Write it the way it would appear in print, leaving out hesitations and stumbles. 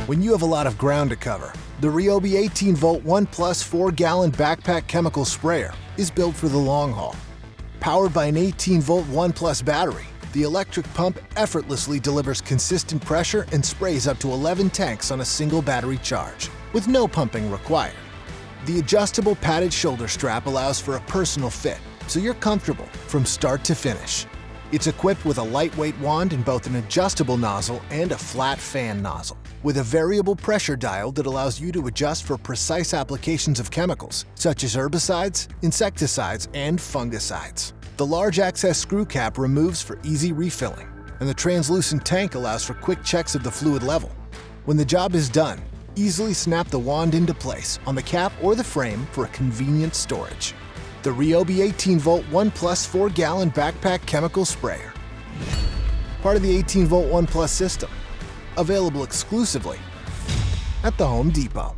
When you have a lot of ground to cover, the Ryobi 18-volt 1 Plus 4-gallon backpack chemical sprayer is built for the long haul. Powered by an 18-volt 1 Plus battery, the electric pump effortlessly delivers consistent pressure and sprays up to 11 tanks on a single battery charge, with no pumping required. The adjustable padded shoulder strap allows for a personal fit, so you're comfortable from start to finish. It's equipped with a lightweight wand in both an adjustable nozzle and a flat fan nozzle, with a variable pressure dial that allows you to adjust for precise applications of chemicals, such as herbicides, insecticides, and fungicides. The large access screw cap removes for easy refilling, and the translucent tank allows for quick checks of the fluid level. When the job is done, easily snap the wand into place on the cap or the frame for a convenient storage. The Ryobi 18-volt 1 Plus 4-gallon backpack chemical sprayer. Part of the 18-volt 1 Plus system. Available exclusively at the Home Depot.